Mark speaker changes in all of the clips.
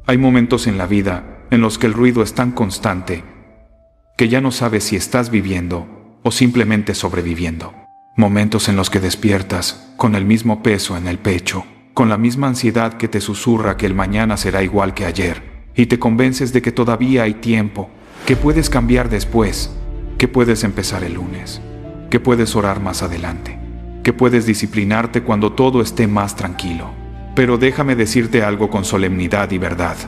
Speaker 1: Hay momentos en la vida en los que el ruido es tan constante que ya no sabes si estás viviendo o simplemente sobreviviendo. Momentos en los que despiertas con el mismo peso en el pecho, con la misma ansiedad que te susurra que el mañana será igual que ayer, y te convences de que todavía hay tiempo, que puedes cambiar después, que puedes empezar el lunes, que puedes orar más adelante, que puedes disciplinarte cuando todo esté más tranquilo. Pero déjame decirte algo con solemnidad y verdad.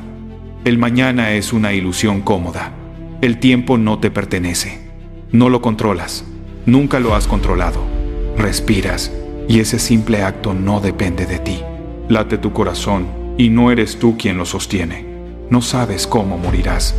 Speaker 1: El mañana es una ilusión cómoda. El tiempo no te pertenece. No lo controlas. Nunca lo has controlado. Respiras, y ese simple acto no depende de ti. Late tu corazón, y no eres tú quien lo sostiene. No sabes cómo morirás.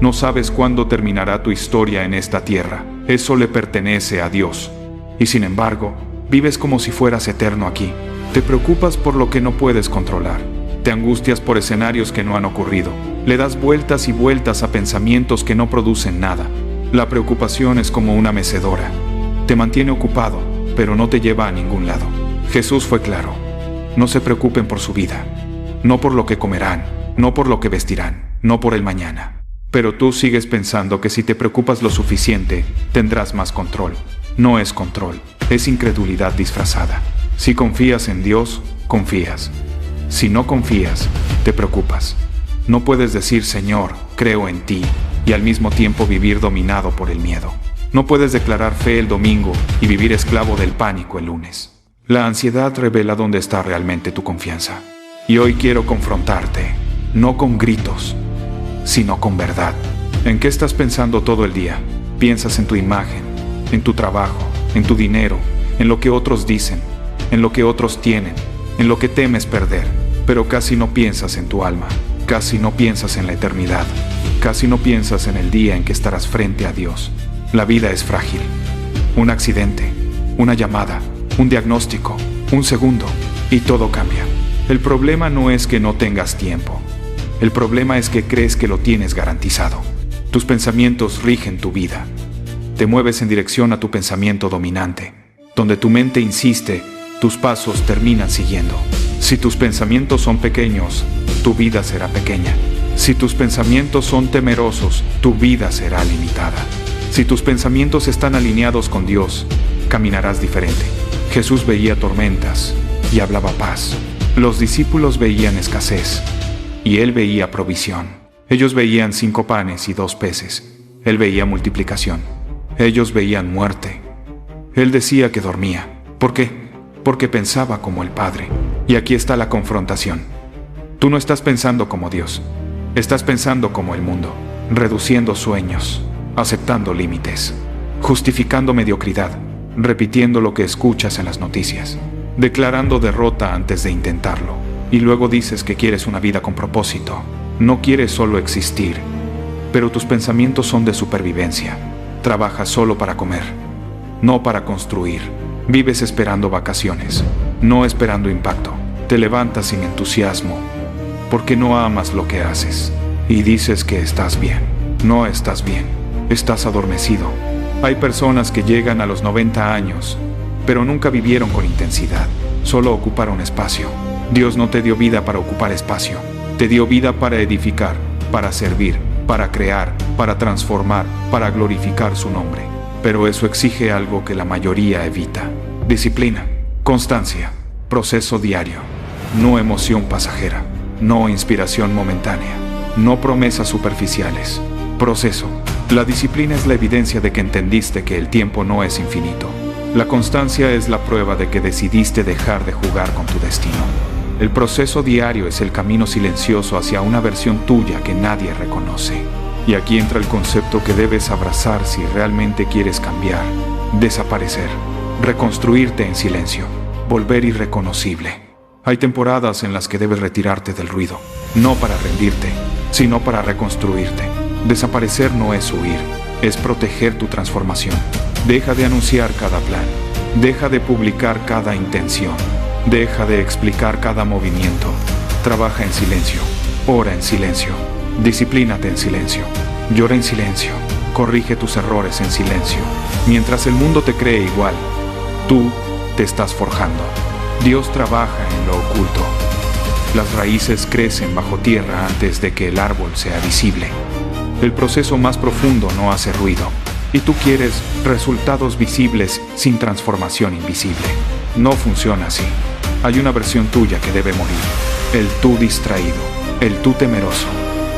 Speaker 1: No sabes cuándo terminará tu historia en esta tierra. Eso le pertenece a Dios. Y sin embargo, vives como si fueras eterno aquí. Te preocupas por lo que no puedes controlar. Te angustias por escenarios que no han ocurrido. Le das vueltas y vueltas a pensamientos que no producen nada. La preocupación es como una mecedora. Te mantiene ocupado, pero no te lleva a ningún lado. Jesús fue claro. No se preocupen por su vida. No por lo que comerán, no por lo que vestirán, no por el mañana. Pero tú sigues pensando que si te preocupas lo suficiente, tendrás más control. No es control, es incredulidad disfrazada. Si confías en Dios, confías. Si no confías, te preocupas. No puedes decir, Señor, creo en ti, y al mismo tiempo vivir dominado por el miedo. No puedes declarar fe el domingo y vivir esclavo del pánico el lunes. La ansiedad revela dónde está realmente tu confianza. Y hoy quiero confrontarte, no con gritos, sino con verdad. ¿En qué estás pensando todo el día? Piensas en tu imagen, en tu trabajo, en tu dinero, en lo que otros dicen, en lo que otros tienen, en lo que temes perder, pero casi no piensas en tu alma, casi no piensas en la eternidad, casi no piensas en el día en que estarás frente a Dios. La vida es frágil. Un accidente, una llamada, un diagnóstico, un segundo, y todo cambia. El problema no es que no tengas tiempo. El problema es que crees que lo tienes garantizado. Tus pensamientos rigen tu vida. Te mueves en dirección a tu pensamiento dominante. Donde tu mente insiste, tus pasos terminan siguiendo. Si tus pensamientos son pequeños, tu vida será pequeña. Si tus pensamientos son temerosos, tu vida será limitada. Si tus pensamientos están alineados con Dios, caminarás diferente. Jesús veía tormentas y hablaba paz. Los discípulos veían escasez y Él veía provisión. Ellos veían 5 panes y 2 peces. Él veía multiplicación. Ellos veían muerte. Él decía que dormía. ¿Por qué? Porque pensaba como el Padre. Y aquí está la confrontación. Tú no estás pensando como Dios. Estás pensando como el mundo, reduciendo sueños, aceptando límites, justificando mediocridad, repitiendo lo que escuchas en las noticias, declarando derrota antes de intentarlo. Y luego dices que quieres una vida con propósito. No quieres solo existir, pero tus pensamientos son de supervivencia. Trabajas solo para comer, no para construir. Vives esperando vacaciones, no esperando impacto. Te levantas sin entusiasmo, porque no amas lo que haces. Y dices que estás bien. No estás bien. Estás adormecido. Hay personas que llegan a los 90 años, pero nunca vivieron con intensidad. Solo ocuparon espacio. Dios no te dio vida para ocupar espacio. Te dio vida para edificar, para servir, para crear, para transformar, para glorificar su nombre. Pero eso exige algo que la mayoría evita. Disciplina, constancia, proceso diario, no emoción pasajera, no inspiración momentánea, no promesas superficiales. Proceso. La disciplina es la evidencia de que entendiste que el tiempo no es infinito. La constancia es la prueba de que decidiste dejar de jugar con tu destino. El proceso diario es el camino silencioso hacia una versión tuya que nadie reconoce. Y aquí entra el concepto que debes abrazar si realmente quieres cambiar, desaparecer, reconstruirte en silencio, volver irreconocible. Hay temporadas en las que debes retirarte del ruido, no para rendirte, sino para reconstruirte. Desaparecer no es huir, es proteger tu transformación. Deja de anunciar cada plan, deja de publicar cada intención, deja de explicar cada movimiento. Trabaja en silencio, ora en silencio, disciplínate en silencio, llora en silencio, corrige tus errores en silencio. Mientras el mundo te cree igual, tú te estás forjando. Dios trabaja en lo oculto. Las raíces crecen bajo tierra antes de que el árbol sea visible. El proceso más profundo no hace ruido, y tú quieres resultados visibles sin transformación invisible. No funciona así. Hay una versión tuya que debe morir. El tú distraído, el tú temeroso,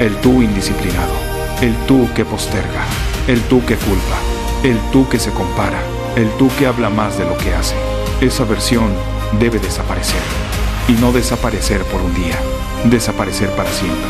Speaker 1: el tú indisciplinado, el tú que posterga, el tú que culpa, el tú que se compara, el tú que habla más de lo que hace. Esa versión debe desaparecer. Y no desaparecer por un día, desaparecer para siempre.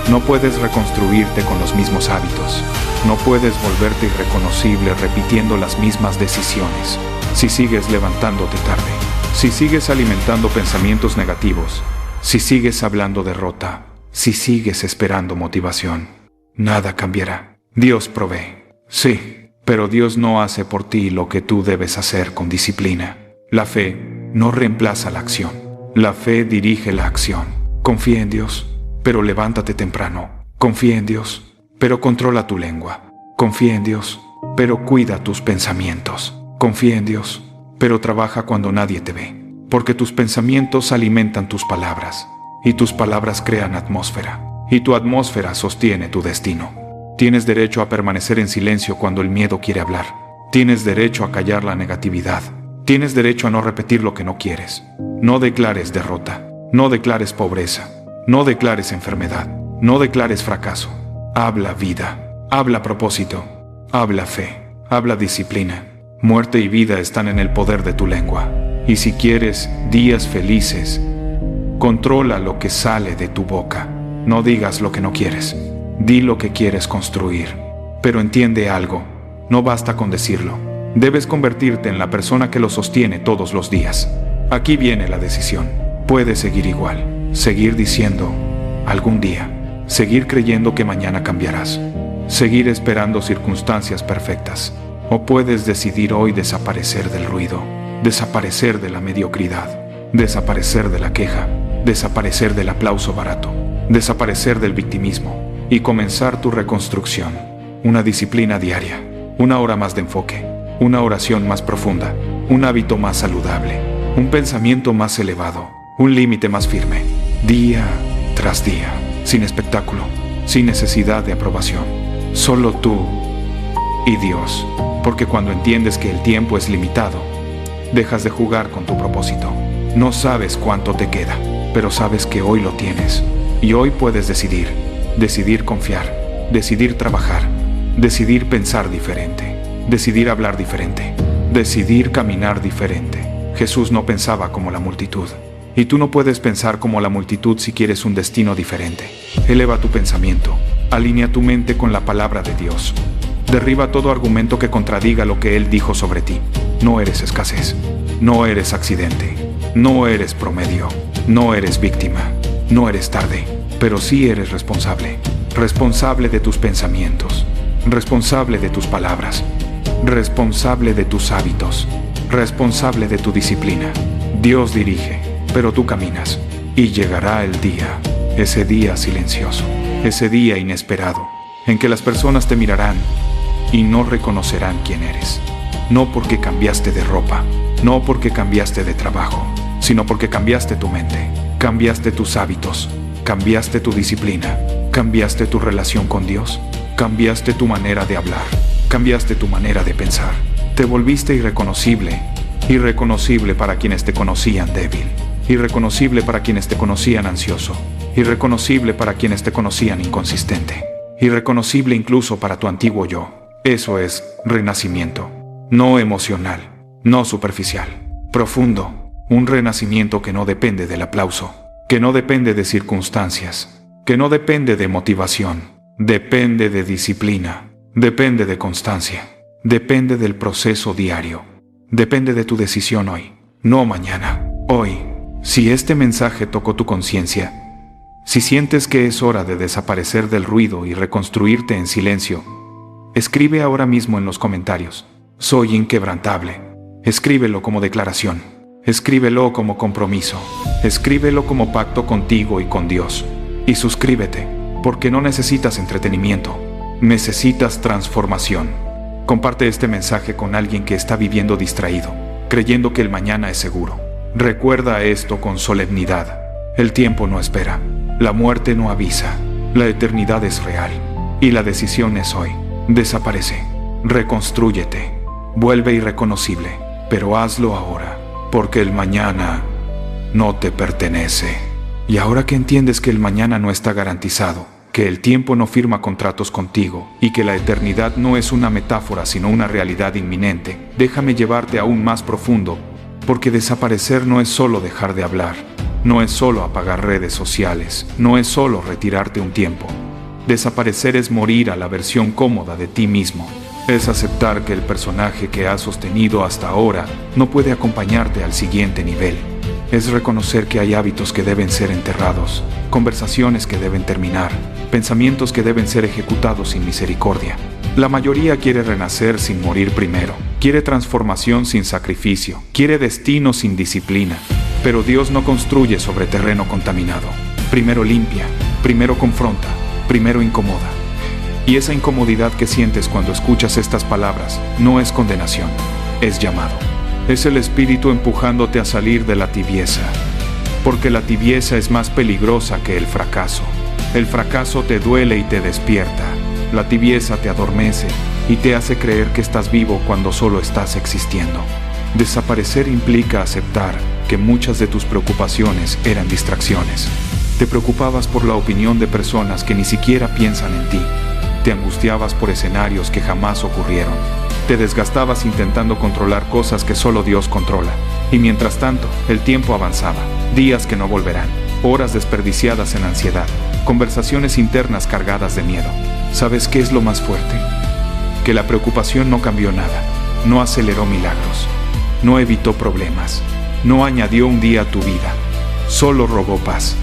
Speaker 1: No puedes reconstruirte con los mismos hábitos. No puedes volverte irreconocible repitiendo las mismas decisiones. Si sigues levantándote tarde, si sigues alimentando pensamientos negativos, si sigues hablando derrota, si sigues esperando motivación, nada cambiará. Dios provee, sí, pero Dios no hace por ti lo que tú debes hacer con disciplina. La fe no reemplaza la acción. La fe dirige la acción. Confía en Dios, pero levántate temprano. Confía en Dios, pero controla tu lengua. Confía en Dios, pero cuida tus pensamientos. Confía en Dios, pero trabaja cuando nadie te ve. Porque tus pensamientos alimentan tus palabras, y tus palabras crean atmósfera, y tu atmósfera sostiene tu destino. Tienes derecho a permanecer en silencio cuando el miedo quiere hablar. Tienes derecho a callar la negatividad. Tienes derecho a no repetir lo que no quieres. No declares derrota. No declares pobreza. No declares enfermedad. No declares fracaso. Habla vida. Habla propósito. Habla fe. Habla disciplina. Muerte y vida están en el poder de tu lengua. Y si quieres días felices, controla lo que sale de tu boca. No digas lo que no quieres. Di lo que quieres construir. Pero entiende algo. No basta con decirlo. Debes convertirte en la persona que lo sostiene todos los días. Aquí viene la decisión. Puedes seguir igual, seguir diciendo, algún día, seguir creyendo que mañana cambiarás, seguir esperando circunstancias perfectas, o puedes decidir hoy desaparecer del ruido, desaparecer de la mediocridad, desaparecer de la queja, desaparecer del aplauso barato, desaparecer del victimismo y comenzar tu reconstrucción. Una disciplina diaria, una hora más de enfoque, una oración más profunda, un hábito más saludable, un pensamiento más elevado, un límite más firme, día tras día, sin espectáculo, sin necesidad de aprobación. Solo tú y Dios, porque cuando entiendes que el tiempo es limitado, dejas de jugar con tu propósito. No sabes cuánto te queda, pero sabes que hoy lo tienes. Y hoy puedes decidir confiar, decidir trabajar, decidir pensar diferente. Decidir hablar diferente, decidir caminar diferente. Jesús no pensaba como la multitud. Y tú no puedes pensar como la multitud si quieres un destino diferente. Eleva tu pensamiento, alinea tu mente con la palabra de Dios. Derriba todo argumento que contradiga lo que Él dijo sobre ti. No eres escasez, no eres accidente, no eres promedio, no eres víctima, no eres tarde, pero sí eres responsable. Responsable de tus pensamientos, responsable de tus palabras, responsable de tus hábitos, responsable de tu disciplina. Dios dirige, pero tú caminas, y llegará el día, ese día silencioso, ese día inesperado, en que las personas te mirarán y no reconocerán quién eres. No porque cambiaste de ropa, no porque cambiaste de trabajo, sino porque cambiaste tu mente, cambiaste tus hábitos, cambiaste tu disciplina, cambiaste tu relación con Dios, cambiaste tu manera de hablar. Cambiaste tu manera de pensar. Te volviste irreconocible. Irreconocible para quienes te conocían débil. Irreconocible para quienes te conocían ansioso. Irreconocible para quienes te conocían inconsistente. Irreconocible incluso para tu antiguo yo. Eso es renacimiento. No emocional. No superficial. Profundo. Un renacimiento que no depende del aplauso. Que no depende de circunstancias. Que no depende de motivación. Depende de disciplina. Depende de constancia, depende del proceso diario, depende de tu decisión hoy, no mañana, hoy. Si este mensaje tocó tu conciencia, si sientes que es hora de desaparecer del ruido y reconstruirte en silencio, escribe ahora mismo en los comentarios, soy inquebrantable. Escríbelo como declaración, escríbelo como compromiso, escríbelo como pacto contigo y con Dios. Y suscríbete, porque no necesitas entretenimiento. Necesitas transformación. Comparte este mensaje con alguien que está viviendo distraído, creyendo que el mañana es seguro. Recuerda esto con solemnidad. El tiempo no espera. La muerte no avisa. La eternidad es real. Y la decisión es hoy. Desaparece. Reconstrúyete. Vuelve irreconocible. Pero hazlo ahora. Porque el mañana no te pertenece. Y ahora que entiendes que el mañana no está garantizado, que el tiempo no firma contratos contigo y que la eternidad no es una metáfora sino una realidad inminente, déjame llevarte aún más profundo, porque desaparecer no es solo dejar de hablar, no es solo apagar redes sociales, no es solo retirarte un tiempo. Desaparecer es morir a la versión cómoda de ti mismo. Es aceptar que el personaje que has sostenido hasta ahora no puede acompañarte al siguiente nivel. Es reconocer que hay hábitos que deben ser enterrados, conversaciones que deben terminar, pensamientos que deben ser ejecutados sin misericordia. La mayoría quiere renacer sin morir primero, quiere transformación sin sacrificio, quiere destino sin disciplina. Pero Dios no construye sobre terreno contaminado. Primero limpia, primero confronta, primero incomoda. Y esa incomodidad que sientes cuando escuchas estas palabras no es condenación, es llamado. Es el Espíritu empujándote a salir de la tibieza. Porque la tibieza es más peligrosa que el fracaso. El fracaso te duele y te despierta. La tibieza te adormece y te hace creer que estás vivo cuando solo estás existiendo. Desaparecer implica aceptar que muchas de tus preocupaciones eran distracciones. Te preocupabas por la opinión de personas que ni siquiera piensan en ti. Te angustiabas por escenarios que jamás ocurrieron. Te desgastabas intentando controlar cosas que solo Dios controla. Y mientras tanto, el tiempo avanzaba. Días que no volverán. Horas desperdiciadas en ansiedad. Conversaciones internas cargadas de miedo. ¿Sabes qué es lo más fuerte? Que la preocupación no cambió nada. No aceleró milagros. No evitó problemas. No añadió un día a tu vida. Solo robó paz.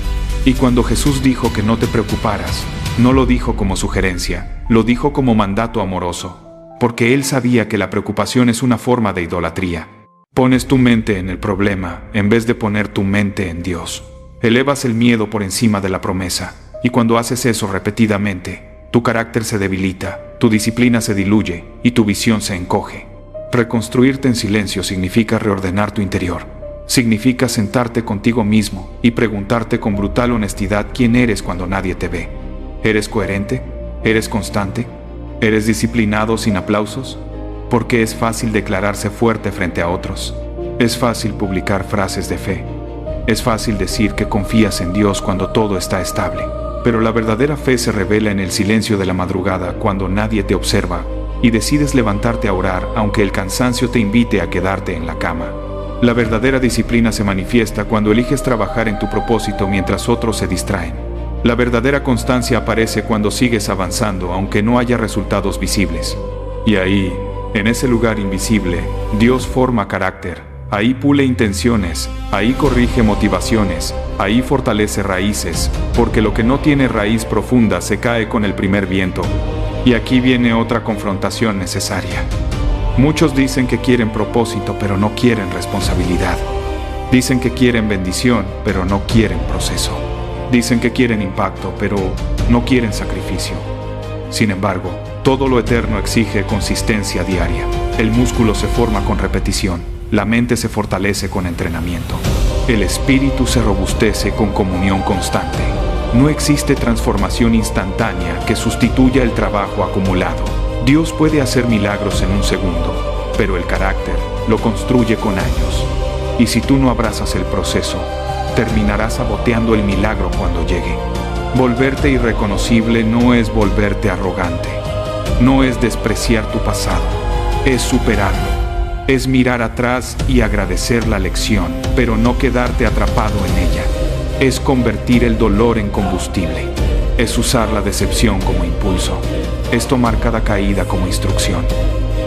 Speaker 1: Y cuando Jesús dijo que no te preocuparas, no lo dijo como sugerencia, lo dijo como mandato amoroso. Porque Él sabía que la preocupación es una forma de idolatría. Pones tu mente en el problema en vez de poner tu mente en Dios. Elevas el miedo por encima de la promesa. Y cuando haces eso repetidamente, tu carácter se debilita, tu disciplina se diluye y tu visión se encoge. Reconstruirte en silencio significa reordenar tu interior. Significa sentarte contigo mismo y preguntarte con brutal honestidad quién eres cuando nadie te ve. ¿Eres coherente? ¿Eres constante? ¿Eres disciplinado sin aplausos? Porque es fácil declararse fuerte frente a otros. Es fácil publicar frases de fe. Es fácil decir que confías en Dios cuando todo está estable. Pero la verdadera fe se revela en el silencio de la madrugada cuando nadie te observa y decides levantarte a orar aunque el cansancio te invite a quedarte en la cama. La verdadera disciplina se manifiesta cuando eliges trabajar en tu propósito mientras otros se distraen. La verdadera constancia aparece cuando sigues avanzando aunque no haya resultados visibles. Y ahí, en ese lugar invisible, Dios forma carácter. Ahí pule intenciones, ahí corrige motivaciones, ahí fortalece raíces, porque lo que no tiene raíz profunda se cae con el primer viento. Y aquí viene otra confrontación necesaria. Muchos dicen que quieren propósito, pero no quieren responsabilidad. Dicen que quieren bendición, pero no quieren proceso. Dicen que quieren impacto, pero no quieren sacrificio. Sin embargo, todo lo eterno exige consistencia diaria. El músculo se forma con repetición. La mente se fortalece con entrenamiento. El espíritu se robustece con comunión constante. No existe transformación instantánea que sustituya el trabajo acumulado. Dios puede hacer milagros en un segundo, pero el carácter lo construye con años. Y si tú no abrazas el proceso, terminarás saboteando el milagro cuando llegue. Volverte irreconocible no es volverte arrogante. No es despreciar tu pasado, es superarlo. Es mirar atrás y agradecer la lección, pero no quedarte atrapado en ella. Es convertir el dolor en combustible. Es usar la decepción como impulso. Es tomar cada caída como instrucción.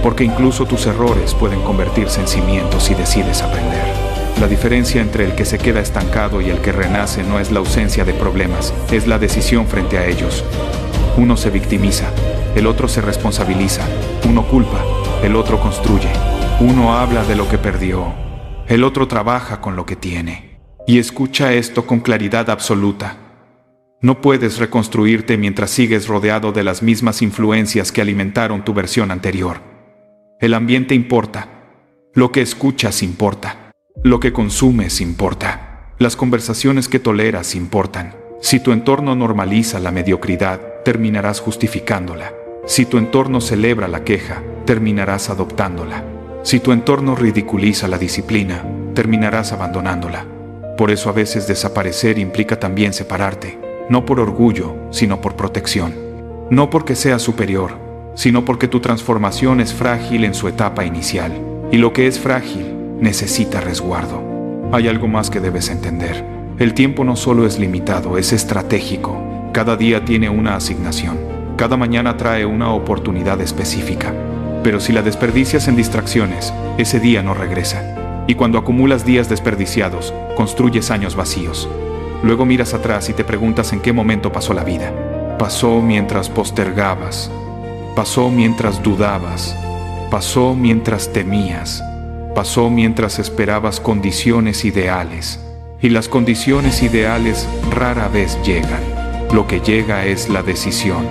Speaker 1: Porque incluso tus errores pueden convertirse en cimientos si decides aprender. La diferencia entre el que se queda estancado y el que renace no es la ausencia de problemas, es la decisión frente a ellos. Uno se victimiza, el otro se responsabiliza. Uno culpa, el otro construye. Uno habla de lo que perdió, el otro trabaja con lo que tiene. Y escucha esto con claridad absoluta. No puedes reconstruirte mientras sigues rodeado de las mismas influencias que alimentaron tu versión anterior. El ambiente importa. Lo que escuchas importa. Lo que consumes importa. Las conversaciones que toleras importan. Si tu entorno normaliza la mediocridad, terminarás justificándola. Si tu entorno celebra la queja, terminarás adoptándola. Si tu entorno ridiculiza la disciplina, terminarás abandonándola. Por eso a veces desaparecer implica también separarte, no por orgullo, sino por protección. No porque seas superior, sino porque tu transformación es frágil en su etapa inicial, y lo que es frágil necesita resguardo. Hay algo más que debes entender. El tiempo no solo es limitado, es estratégico. Cada día tiene una asignación. Cada mañana trae una oportunidad específica. Pero si la desperdicias en distracciones, ese día no regresa. Y cuando acumulas días desperdiciados, construyes años vacíos. Luego miras atrás y te preguntas en qué momento pasó la vida. Pasó mientras postergabas. Pasó mientras dudabas. Pasó mientras temías. Pasó mientras esperabas condiciones ideales. Y las condiciones ideales rara vez llegan. Lo que llega es la decisión.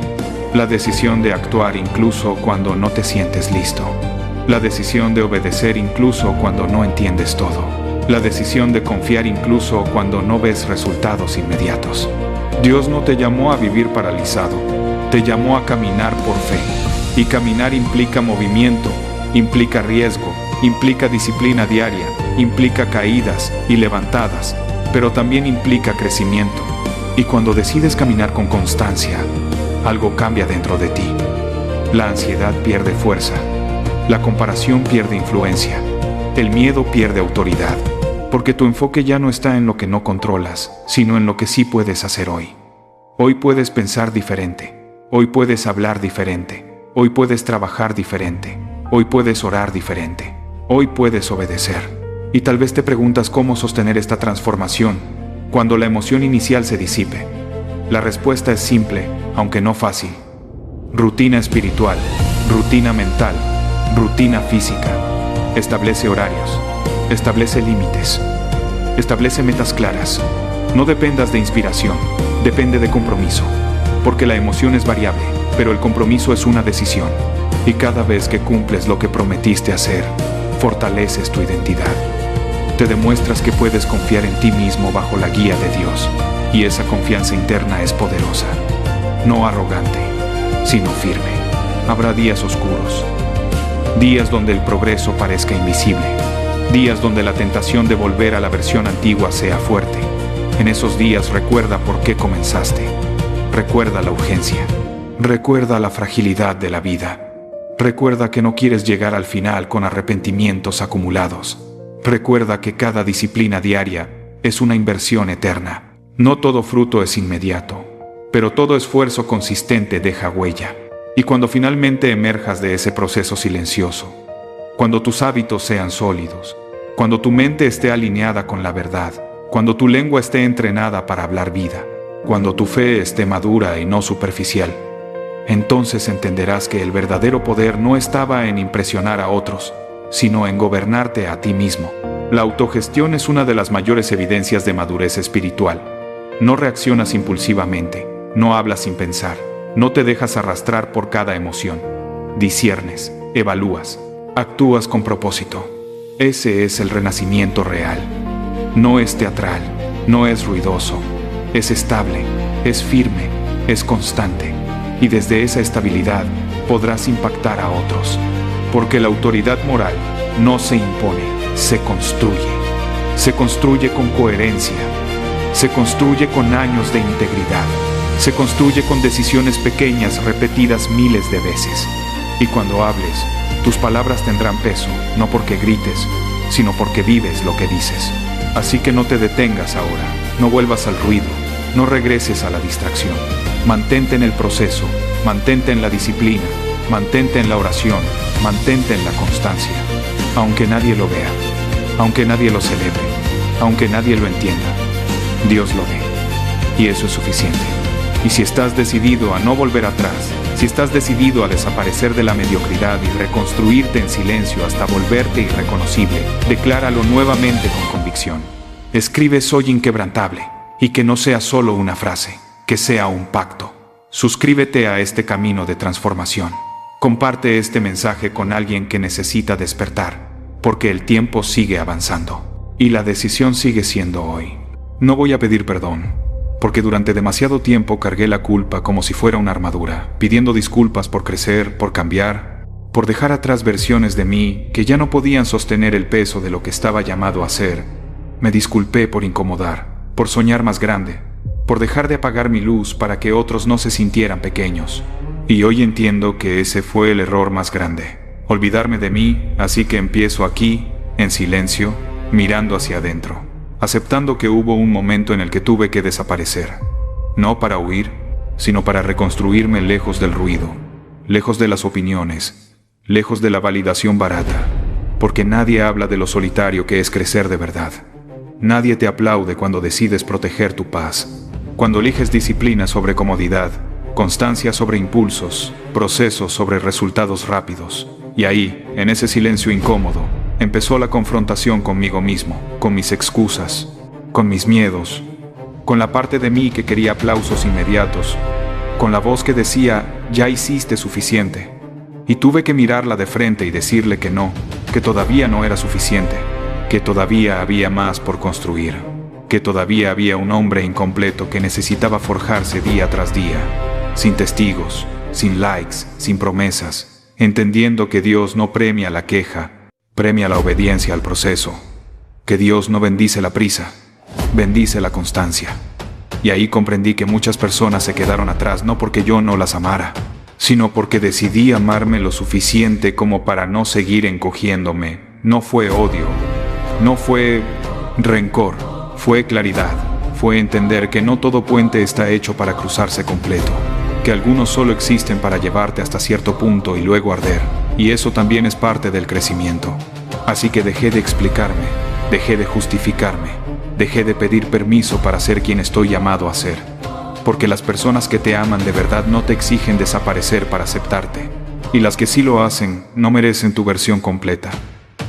Speaker 1: La decisión de actuar incluso cuando no te sientes listo. La decisión de obedecer incluso cuando no entiendes todo. La decisión de confiar incluso cuando no ves resultados inmediatos. Dios no te llamó a vivir paralizado, te llamó a caminar por fe. Y caminar implica movimiento, implica riesgo, implica disciplina diaria, implica caídas y levantadas, pero también implica crecimiento. Y cuando decides caminar con constancia, algo cambia dentro de ti. La ansiedad pierde fuerza. La comparación pierde influencia. El miedo pierde autoridad. Porque tu enfoque ya no está en lo que no controlas, sino en lo que sí puedes hacer hoy. Hoy puedes pensar diferente. Hoy puedes hablar diferente. Hoy puedes trabajar diferente. Hoy puedes orar diferente. Hoy puedes obedecer. Y tal vez te preguntas cómo sostener esta transformación cuando la emoción inicial se disipe. La respuesta es simple, aunque no fácil. Rutina espiritual, rutina mental, rutina física. Establece horarios, establece límites, establece metas claras. No dependas de inspiración, depende de compromiso, porque la emoción es variable, pero el compromiso es una decisión. Y cada vez que cumples lo que prometiste hacer, fortaleces tu identidad. Te demuestras que puedes confiar en ti mismo bajo la guía de Dios, y esa confianza interna es poderosa, no arrogante, sino firme. Habrá días oscuros, días donde el progreso parezca invisible, días donde la tentación de volver a la versión antigua sea fuerte. En esos días recuerda por qué comenzaste, recuerda la urgencia, recuerda la fragilidad de la vida, recuerda que no quieres llegar al final con arrepentimientos acumulados, recuerda que cada disciplina diaria es una inversión eterna. No todo fruto es inmediato, pero todo esfuerzo consistente deja huella. Y cuando finalmente emerjas de ese proceso silencioso, cuando tus hábitos sean sólidos, cuando tu mente esté alineada con la verdad, cuando tu lengua esté entrenada para hablar vida, cuando tu fe esté madura y no superficial, entonces entenderás que el verdadero poder no estaba en impresionar a otros, sino en gobernarte a ti mismo. La autogestión es una de las mayores evidencias de madurez espiritual. No reaccionas impulsivamente, no hablas sin pensar, no te dejas arrastrar por cada emoción. Disciernes, evalúas, actúas con propósito. Ese es el renacimiento real. No es teatral, no es ruidoso, es estable, es firme, es constante. Y desde esa estabilidad podrás impactar a otros. Porque la autoridad moral no se impone, se construye. Se construye con coherencia. Se construye con años de integridad. Se construye con decisiones pequeñas repetidas miles de veces. Y cuando hables, tus palabras tendrán peso, no porque grites, sino porque vives lo que dices. Así que no te detengas ahora, no vuelvas al ruido, no regreses a la distracción. Mantente en el proceso, mantente en la disciplina, mantente en la oración, mantente en la constancia. Aunque nadie lo vea, aunque nadie lo celebre, aunque nadie lo entienda, Dios lo ve. Y eso es suficiente. Y si estás decidido a no volver atrás, si estás decidido a desaparecer de la mediocridad y reconstruirte en silencio hasta volverte irreconocible, decláralo nuevamente con convicción. Escribe "Soy inquebrantable", y que no sea solo una frase, que sea un pacto. Suscríbete a este camino de transformación. Comparte este mensaje con alguien que necesita despertar, porque el tiempo sigue avanzando, y la decisión sigue siendo hoy. No voy a pedir perdón, porque durante demasiado tiempo cargué la culpa como si fuera una armadura, pidiendo disculpas por crecer, por cambiar, por dejar atrás versiones de mí que ya no podían sostener el peso de lo que estaba llamado a ser. Me disculpé por incomodar, por soñar más grande, por dejar de apagar mi luz para que otros no se sintieran pequeños. Y hoy entiendo que ese fue el error más grande, olvidarme de mí, así que empiezo aquí, en silencio, mirando hacia adentro, aceptando que hubo un momento en el que tuve que desaparecer, no para huir, sino para reconstruirme lejos del ruido, lejos de las opiniones, lejos de la validación barata, porque nadie habla de lo solitario que es crecer de verdad. Nadie te aplaude cuando decides proteger tu paz, cuando eliges disciplina sobre comodidad, constancia sobre impulsos, procesos sobre resultados rápidos. Y ahí, en ese silencio incómodo, empezó la confrontación conmigo mismo, con mis excusas, con mis miedos, con la parte de mí que quería aplausos inmediatos, con la voz que decía, ya hiciste suficiente. Y tuve que mirarla de frente y decirle que no, que todavía no era suficiente, que todavía había más por construir, que todavía había un hombre incompleto que necesitaba forjarse día tras día, sin testigos, sin likes, sin promesas, entendiendo que Dios no premia la queja, premia la obediencia al proceso, que Dios no bendice la prisa, bendice la constancia. Y ahí comprendí que muchas personas se quedaron atrás no porque yo no las amara, sino porque decidí amarme lo suficiente como para no seguir encogiéndome. No fue odio, no fue rencor, fue claridad, fue entender que no todo puente está hecho para cruzarse completo, que algunos solo existen para llevarte hasta cierto punto y luego arder, y eso también es parte del crecimiento. Así que dejé de explicarme, dejé de justificarme, dejé de pedir permiso para ser quien estoy llamado a ser, porque las personas que te aman de verdad no te exigen desaparecer para aceptarte, y las que sí lo hacen no merecen tu versión completa.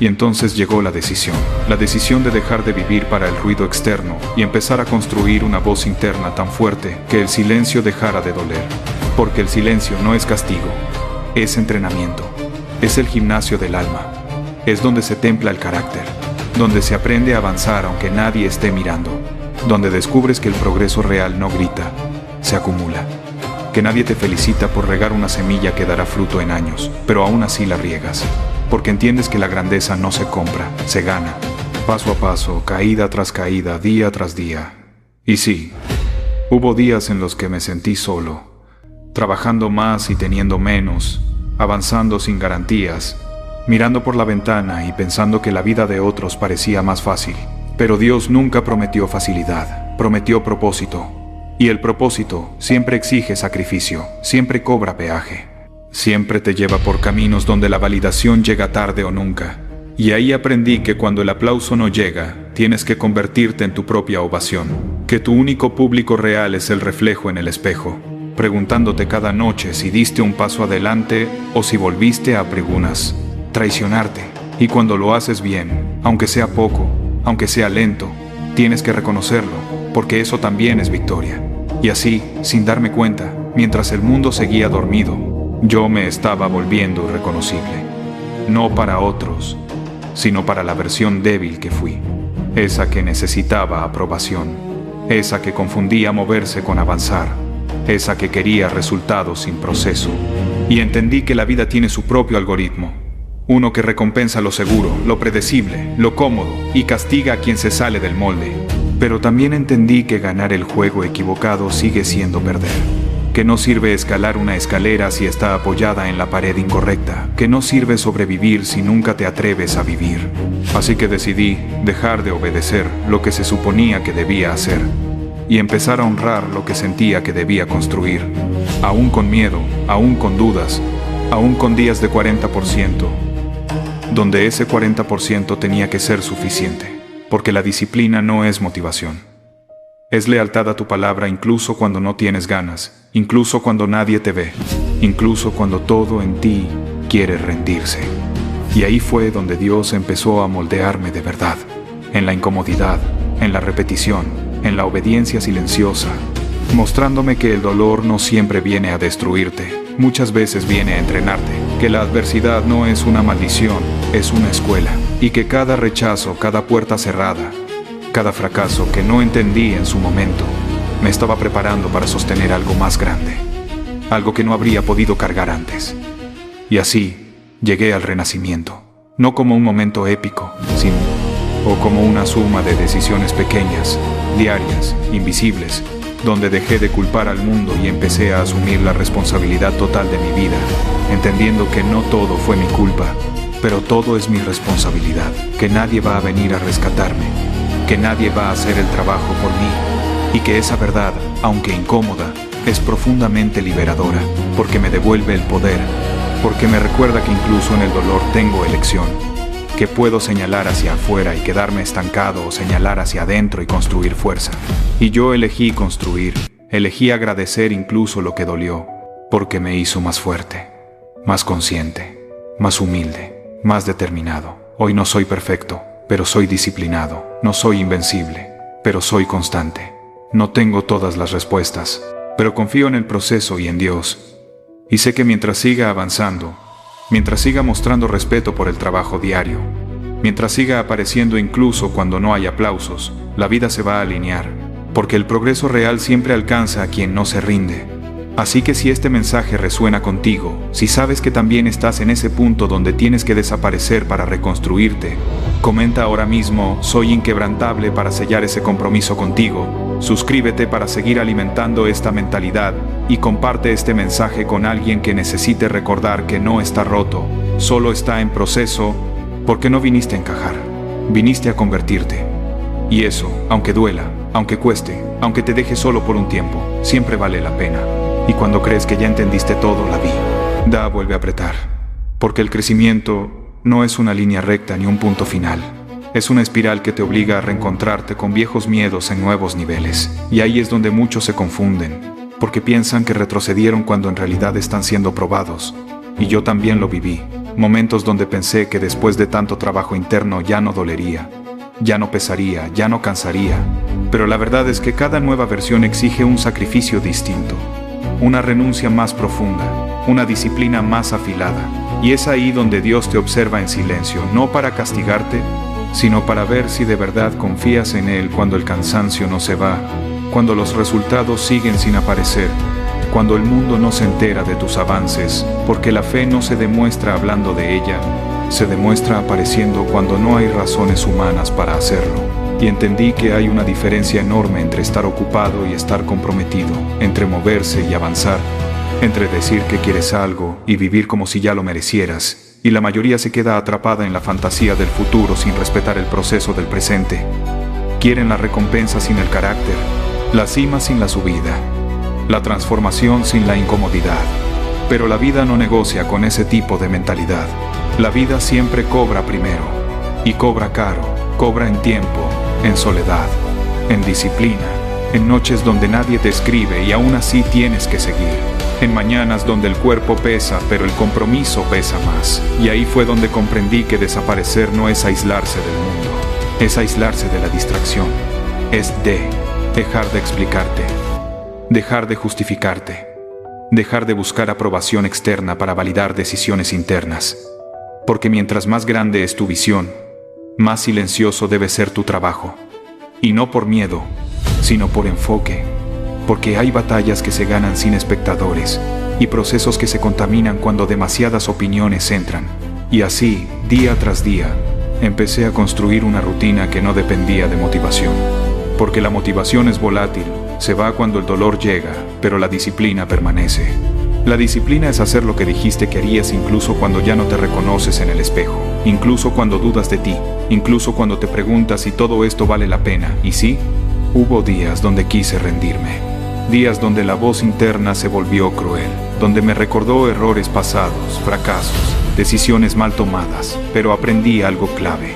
Speaker 1: Y entonces llegó la decisión de dejar de vivir para el ruido externo y empezar a construir una voz interna tan fuerte que el silencio dejara de doler. Porque el silencio no es castigo, es entrenamiento, es el gimnasio del alma, es donde se templa el carácter, donde se aprende a avanzar aunque nadie esté mirando, donde descubres que el progreso real no grita, se acumula, que nadie te felicita por regar una semilla que dará fruto en años, pero aún así la riegas. Porque entiendes que la grandeza no se compra, se gana, paso a paso, caída tras caída, día tras día. Y sí, hubo días en los que me sentí solo, trabajando más y teniendo menos, avanzando sin garantías, mirando por la ventana y pensando que la vida de otros parecía más fácil. Pero Dios nunca prometió facilidad, prometió propósito. Y el propósito siempre exige sacrificio, siempre cobra peaje. Siempre te lleva por caminos donde la validación llega tarde o nunca. Y ahí aprendí que cuando el aplauso no llega, tienes que convertirte en tu propia ovación. Que tu único público real es el reflejo en el espejo, preguntándote cada noche si diste un paso adelante o si volviste a preguntas. Traicionarte. Y cuando lo haces bien, aunque sea poco, aunque sea lento, tienes que reconocerlo, porque eso también es victoria. Y así, sin darme cuenta, mientras el mundo seguía dormido, yo me estaba volviendo irreconocible, no para otros, sino para la versión débil que fui, esa que necesitaba aprobación, esa que confundía moverse con avanzar, esa que quería resultados sin proceso. Y entendí que la vida tiene su propio algoritmo, uno que recompensa lo seguro, lo predecible, lo cómodo y castiga a quien se sale del molde. Pero también entendí que ganar el juego equivocado sigue siendo perder. Que no sirve escalar una escalera si está apoyada en la pared incorrecta, que no sirve sobrevivir si nunca te atreves a vivir. Así que decidí dejar de obedecer lo que se suponía que debía hacer y empezar a honrar lo que sentía que debía construir, aún con miedo, aún con dudas, aún con días de 40%, donde ese 40% tenía que ser suficiente, porque la disciplina no es motivación. Es lealtad a tu palabra incluso cuando no tienes ganas, incluso cuando nadie te ve, incluso cuando todo en ti quiere rendirse. Y ahí fue donde Dios empezó a moldearme de verdad, en la incomodidad, en la repetición, en la obediencia silenciosa, mostrándome que el dolor no siempre viene a destruirte, muchas veces viene a entrenarte, que la adversidad no es una maldición, es una escuela, y que cada rechazo, cada puerta cerrada, Cada fracaso que no entendí en su momento me estaba preparando para sostener algo más grande, algo que no habría podido cargar antes. Y así llegué al renacimiento, no como un momento épico, sino como una suma de decisiones pequeñas, diarias, invisibles, donde dejé de culpar al mundo y empecé a asumir la responsabilidad total de mi vida, entendiendo que no todo fue mi culpa, pero todo es mi responsabilidad, que nadie va a venir a rescatarme, que nadie va a hacer el trabajo por mí, y que esa verdad, aunque incómoda, es profundamente liberadora, porque me devuelve el poder, porque me recuerda que incluso en el dolor tengo elección, que puedo señalar hacia afuera y quedarme estancado o señalar hacia adentro y construir fuerza. Y yo elegí construir, elegí agradecer incluso lo que dolió, porque me hizo más fuerte, más consciente, más humilde, más determinado. Hoy no soy perfecto, pero soy disciplinado. No soy invencible, pero soy constante. No tengo todas las respuestas, pero confío en el proceso y en Dios. Y sé que mientras siga avanzando, mientras siga mostrando respeto por el trabajo diario, mientras siga apareciendo incluso cuando no hay aplausos, la vida se va a alinear, porque el progreso real siempre alcanza a quien no se rinde. Así que si este mensaje resuena contigo, si sabes que también estás en ese punto donde tienes que desaparecer para reconstruirte, comenta ahora mismo: soy inquebrantable para sellar ese compromiso contigo. Suscríbete para seguir alimentando esta mentalidad y comparte este mensaje con alguien que necesite recordar que no está roto, solo está en proceso, porque no viniste a encajar, viniste a convertirte. Y eso, aunque duela, aunque cueste, aunque te deje solo por un tiempo, siempre vale la pena. Y cuando crees que ya entendiste todo, la vida vuelve a apretar, porque el crecimiento no es una línea recta ni un punto final. Es una espiral que te obliga a reencontrarte con viejos miedos en nuevos niveles. Y ahí es donde muchos se confunden, porque piensan que retrocedieron cuando en realidad están siendo probados. Y yo también lo viví. Momentos donde pensé que después de tanto trabajo interno ya no dolería, ya no pesaría, ya no cansaría. Pero la verdad es que cada nueva versión exige un sacrificio distinto, una renuncia más profunda, una disciplina más afilada. Y es ahí donde Dios te observa en silencio, no para castigarte, sino para ver si de verdad confías en Él cuando el cansancio no se va, cuando los resultados siguen sin aparecer, cuando el mundo no se entera de tus avances, porque la fe no se demuestra hablando de ella, se demuestra apareciendo cuando no hay razones humanas para hacerlo. Y entendí que hay una diferencia enorme entre estar ocupado y estar comprometido, entre moverse y avanzar, entre decir que quieres algo y vivir como si ya lo merecieras. Y la mayoría se queda atrapada en la fantasía del futuro sin respetar el proceso del presente. Quieren la recompensa sin el carácter, la cima sin la subida, la transformación sin la incomodidad. Pero la vida no negocia con ese tipo de mentalidad. La vida siempre cobra primero, y cobra caro, cobra en tiempo, en soledad, en disciplina, en noches donde nadie te escribe y aún así tienes que seguir. En mañanas donde el cuerpo pesa, pero el compromiso pesa más. Y ahí fue donde comprendí que desaparecer no es aislarse del mundo, es aislarse de la distracción. Es dejar de explicarte, dejar de justificarte, dejar de buscar aprobación externa para validar decisiones internas. Porque mientras más grande es tu visión, más silencioso debe ser tu trabajo. Y no por miedo, sino por enfoque. Porque hay batallas que se ganan sin espectadores y procesos que se contaminan cuando demasiadas opiniones entran. Y así, día tras día, empecé a construir una rutina que no dependía de motivación. Porque la motivación es volátil, se va cuando el dolor llega, pero la disciplina permanece. La disciplina es hacer lo que dijiste que harías incluso cuando ya no te reconoces en el espejo, incluso cuando dudas de ti, incluso cuando te preguntas si todo esto vale la pena. Y sí, hubo días donde quise rendirme. Días donde la voz interna se volvió cruel, donde me recordó errores pasados, fracasos, decisiones mal tomadas, pero aprendí algo clave.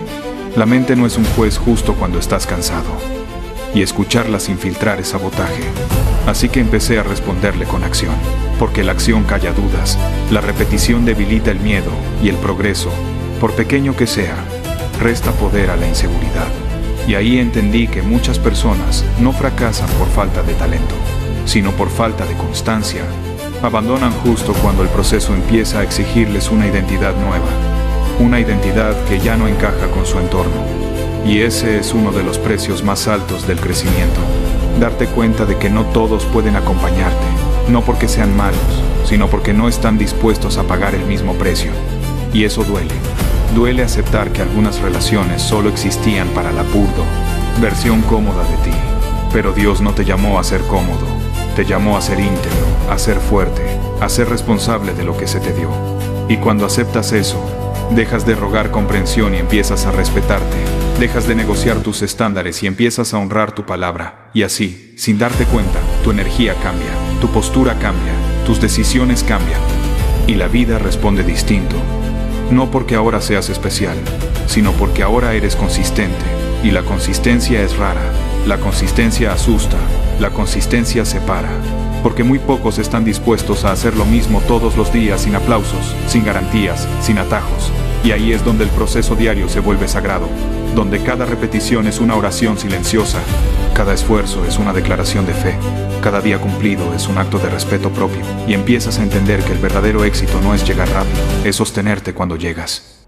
Speaker 1: La mente no es un juez justo cuando estás cansado, y escucharla sin filtrar es sabotaje. Así que empecé a responderle con acción, porque la acción calla dudas, la repetición debilita el miedo, y el progreso, por pequeño que sea, resta poder a la inseguridad. Y ahí entendí que muchas personas no fracasan por falta de talento, sino por falta de constancia. Abandonan justo cuando el proceso empieza a exigirles una identidad nueva, una identidad que ya no encaja con su entorno. Y ese es uno de los precios más altos del crecimiento. Darte cuenta de que no todos pueden acompañarte, no porque sean malos, sino porque no están dispuestos a pagar el mismo precio. Y eso duele. Duele aceptar que algunas relaciones solo existían para la pura versión cómoda de ti. Pero Dios no te llamó a ser cómodo, te llamó a ser íntegro, a ser fuerte, a ser responsable de lo que se te dio. Y cuando aceptas eso, dejas de rogar comprensión y empiezas a respetarte. Dejas de negociar tus estándares y empiezas a honrar tu palabra. Y así, sin darte cuenta, tu energía cambia, tu postura cambia, tus decisiones cambian. Y la vida responde distinto. No porque ahora seas especial, sino porque ahora eres consistente. Y la consistencia es rara, la consistencia asusta, la consistencia separa. Porque muy pocos están dispuestos a hacer lo mismo todos los días sin aplausos, sin garantías, sin atajos. Y ahí es donde el proceso diario se vuelve sagrado, donde cada repetición es una oración silenciosa, cada esfuerzo es una declaración de fe, cada día cumplido es un acto de respeto propio, y empiezas a entender que el verdadero éxito no es llegar rápido, es sostenerte cuando llegas.